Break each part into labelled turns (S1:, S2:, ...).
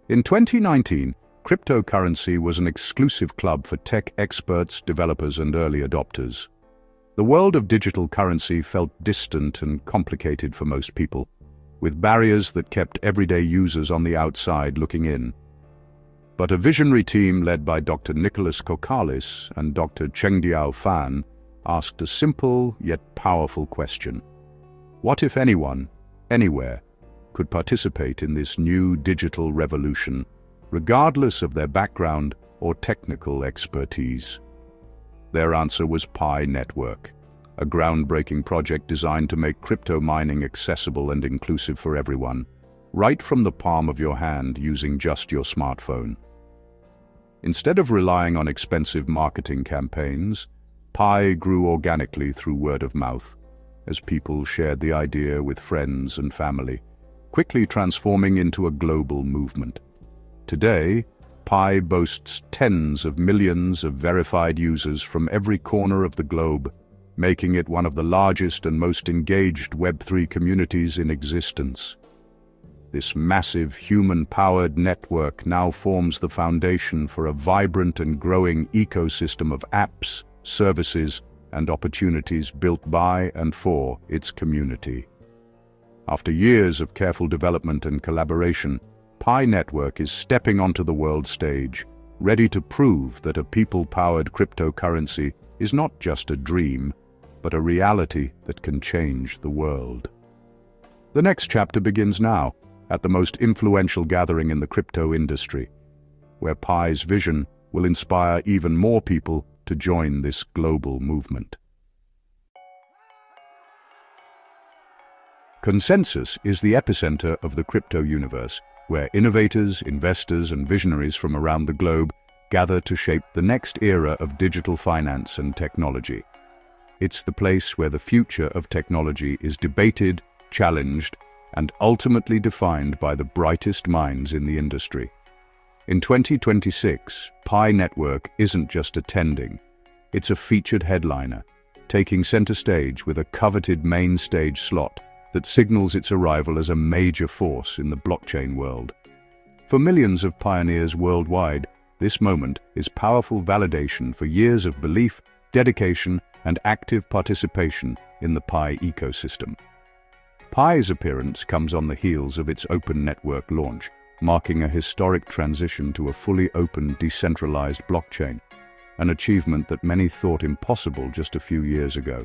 S1: In 2019, cryptocurrency was an exclusive club for tech experts, developers, and early adopters. The world of digital currency felt distant and complicated for most people, with barriers that kept everyday users on the outside looking in. But a visionary team led by Dr. Nicholas Kokalis and Dr. Chengdiao Fan asked a simple yet powerful question. What if anyone, anywhere, could participate in this new digital revolution, regardless of their background or technical expertise? Their answer was Pinetwork, a groundbreaking project designed to make crypto mining accessible and inclusive for everyone, right from the palm of your hand using just your smartphone. Instead of relying on expensive marketing campaigns, Pi grew organically through word of mouth, as people shared the idea with friends and family, quickly transforming into a global movement. Today, Pi boasts tens of millions of verified users from every corner of the globe, making it one of the largest and most engaged Web3 communities in existence. This massive human-powered network now forms the foundation for a vibrant and growing ecosystem of apps, services, and opportunities built by and for its community. After years of careful development and collaboration, Pinetwork is stepping onto the world stage, ready to prove that a people-powered cryptocurrency is not just a dream, but a reality that can change the world. The next chapter begins now, at the most influential gathering in the crypto industry, where Pi's vision will inspire even more people to join this global movement. Consensus is the epicenter of the crypto universe, where innovators, investors, and visionaries from around the globe gather to shape the next era of digital finance and technology. It's the place where the future of technology is debated, challenged, and ultimately defined by the brightest minds in the industry. In 2026, Pinetwork isn't just attending, it's a featured headliner, taking center stage with a coveted Mainstage slot that signals its arrival as a major force in the blockchain world. For millions of pioneers worldwide, this moment is powerful validation for years of belief, dedication, and active participation in the Pi ecosystem. Pi's appearance comes on the heels of its open network launch, marking a historic transition to a fully open, decentralized blockchain, an achievement that many thought impossible just a few years ago.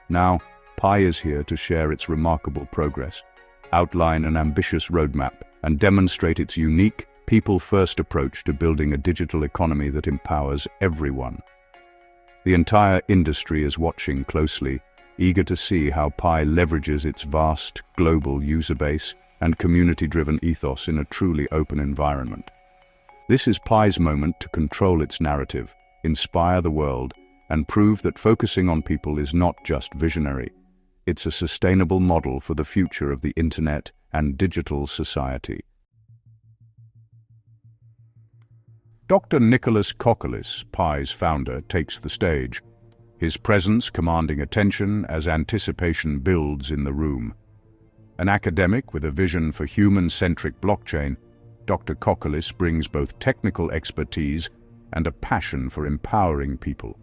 S1: Now, Pi is here to share its remarkable progress, outline an ambitious roadmap, and demonstrate its unique, people-first approach to building a digital economy that empowers everyone. The entire industry is watching closely, eager to see how Pi leverages its vast, global user base and community-driven ethos in a truly open environment. This is Pi's moment to control its narrative, inspire the world, and prove that focusing on people is not just visionary. It's a sustainable model for the future of the internet and digital society. Dr. Nicholas Kokalis, Pi's founder, takes the stage, his presence commanding attention as anticipation builds in the room. An academic with a vision for human-centric blockchain, Dr. Kokalis brings both technical expertise and a passion for empowering people.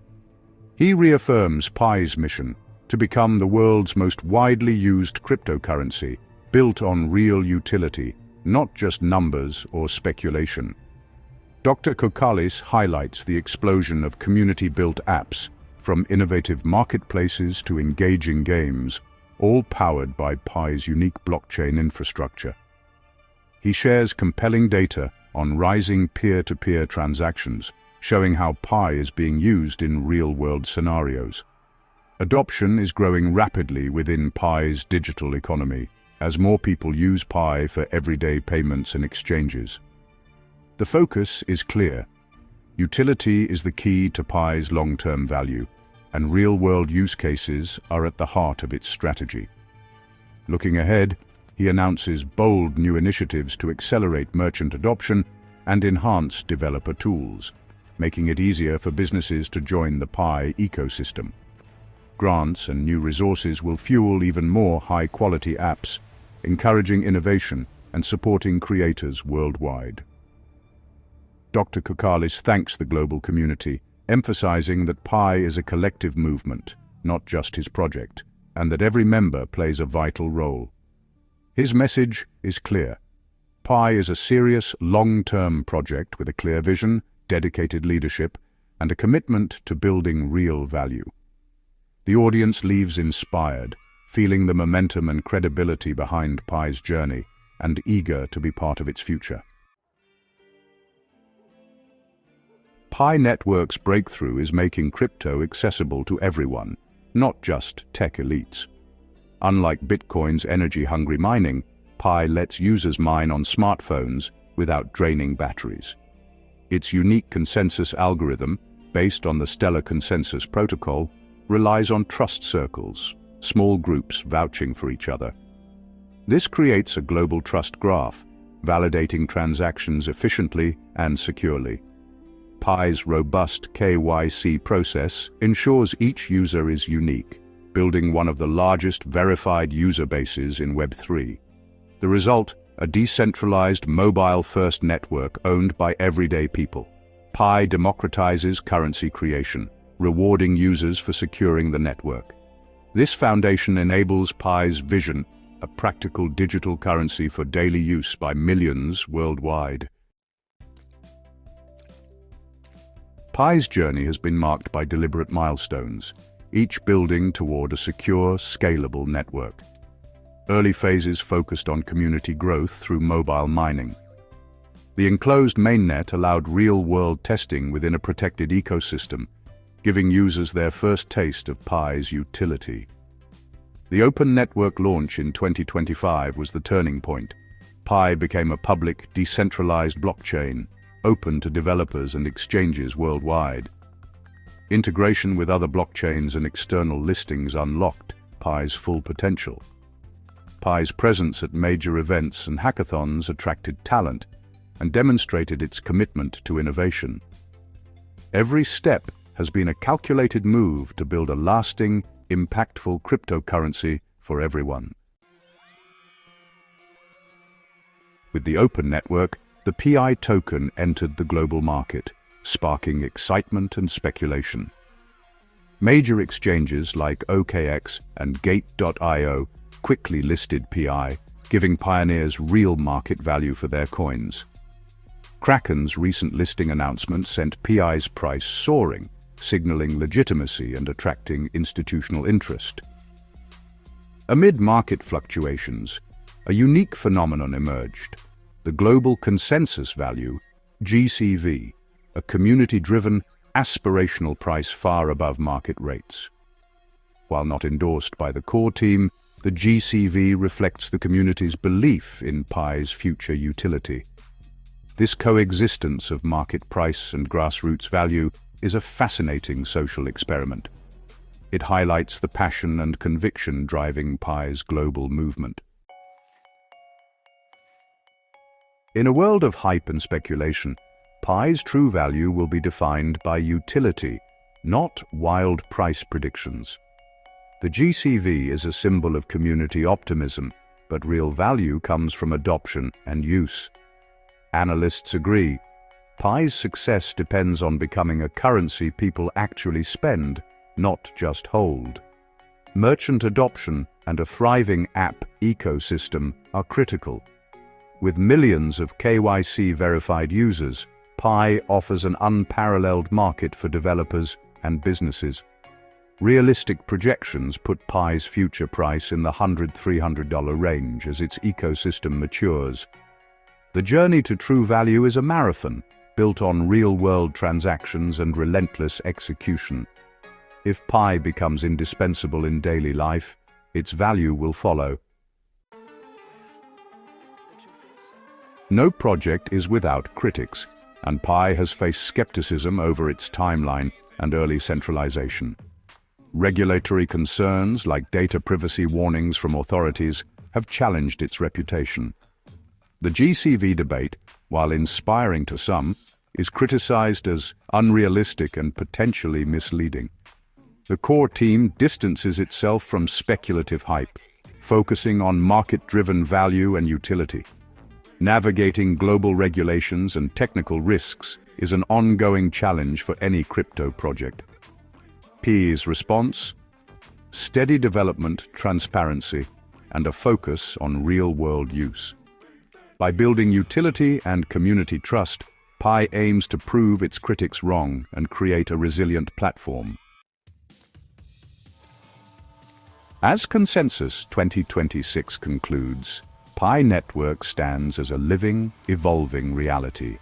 S1: He reaffirms Pi's mission to become the world's most widely used cryptocurrency, built on real utility, not just numbers or speculation. Dr. Kokalis highlights the explosion of community-built apps, from innovative marketplaces to engaging games, all powered by Pi's unique blockchain infrastructure. He shares compelling data on rising peer-to-peer transactions, showing how Pi is being used in real-world scenarios. Adoption is growing rapidly within Pi's digital economy, as more people use Pi for everyday payments and exchanges. The focus is clear. Utility is the key to Pi's long-term value, and real-world use cases are at the heart of its strategy. Looking ahead, he announces bold new initiatives to accelerate merchant adoption and enhance developer tools, making it easier for businesses to join the Pi ecosystem. Grants and new resources will fuel even more high-quality apps, encouraging innovation and supporting creators worldwide. Dr. Koukoulis thanks the global community, emphasizing that Pi is a collective movement, not just his project, and that every member plays a vital role. His message is clear. Pi is a serious, long-term project with a clear vision, dedicated leadership, and a commitment to building real value. The audience leaves inspired, feeling the momentum and credibility behind Pi's journey, and eager to be part of its future. Pi Network's breakthrough is making crypto accessible to everyone, not just tech elites. Unlike Bitcoin's energy-hungry mining, Pi lets users mine on smartphones without draining batteries. Its unique consensus algorithm, based on the Stellar Consensus Protocol, relies on trust circles, small groups vouching for each other. This creates a global trust graph, validating transactions efficiently and securely. Pi's robust KYC process ensures each user is unique, building one of the largest verified user bases in Web3. The result, a decentralized mobile-first network owned by everyday people. Pi democratizes currency creation, rewarding users for securing the network. This foundation enables Pi's vision, a practical digital currency for daily use by millions worldwide. Pi's journey has been marked by deliberate milestones, each building toward a secure, scalable network. Early phases focused on community growth through mobile mining. The enclosed mainnet allowed real-world testing within a protected ecosystem, giving users their first taste of Pi's utility. The open network launch in 2025 was the turning point. Pi became a public, decentralized blockchain, open to developers and exchanges worldwide. Integration with other blockchains and external listings unlocked Pi's full potential. Pi's presence at major events and hackathons attracted talent and demonstrated its commitment to innovation. Every step has been a calculated move to build a lasting, impactful cryptocurrency for everyone. With the open network, the Pi token entered the global market, sparking excitement and speculation. Major exchanges like OKX and Gate.io quickly listed Pi, giving pioneers real market value for their coins. Kraken's recent listing announcement sent Pi's price soaring, signaling legitimacy and attracting institutional interest. Amid market fluctuations, a unique phenomenon emerged: the global consensus value, GCV, a community-driven, aspirational price far above market rates. While not endorsed by the core team, the GCV reflects the community's belief in Pi's future utility. This coexistence of market price and grassroots value is a fascinating social experiment. It highlights the passion and conviction driving Pi's global movement. In a world of hype and speculation, Pi's true value will be defined by utility, not wild price predictions. The GCV is a symbol of community optimism, but real value comes from adoption and use. Analysts agree, Pi's success depends on becoming a currency people actually spend, not just hold. Merchant adoption and a thriving app ecosystem are critical. With millions of KYC-verified users, Pi offers an unparalleled market for developers and businesses. Realistic projections put Pi's future price in the $100–300 range as its ecosystem matures. The journey to true value is a marathon, built on real-world transactions and relentless execution. If Pi becomes indispensable in daily life, its value will follow. No project is without critics, and Pi has faced skepticism over its timeline and early centralization. Regulatory concerns like data privacy warnings from authorities have challenged its reputation. The GCV debate, while inspiring to some, is criticized as unrealistic and potentially misleading. The core team distances itself from speculative hype, focusing on market-driven value and utility. Navigating global regulations and technical risks is an ongoing challenge for any crypto project. Pi's response: steady development, transparency, and a focus on real-world use. By building utility and community trust, Pi aims to prove its critics wrong and create a resilient platform. As Consensus 2026 concludes, Pi Network stands as a living, evolving reality.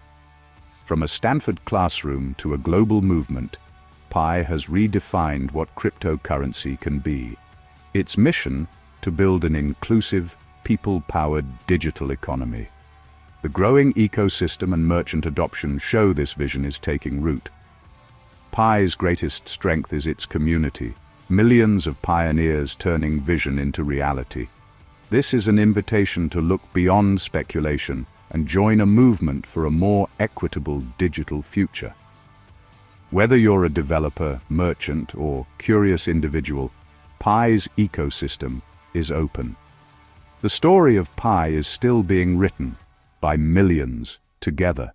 S1: From a Stanford classroom to a global movement, Pi has redefined what cryptocurrency can be. Its mission: to build an inclusive, people-powered digital economy. The growing ecosystem and merchant adoption show this vision is taking root. Pi's greatest strength is its community, millions of pioneers turning vision into reality. This is an invitation to look beyond speculation and join a movement for a more equitable digital future. Whether you're a developer, merchant, or curious individual, Pi's ecosystem is open. The story of Pi is still being written by millions together.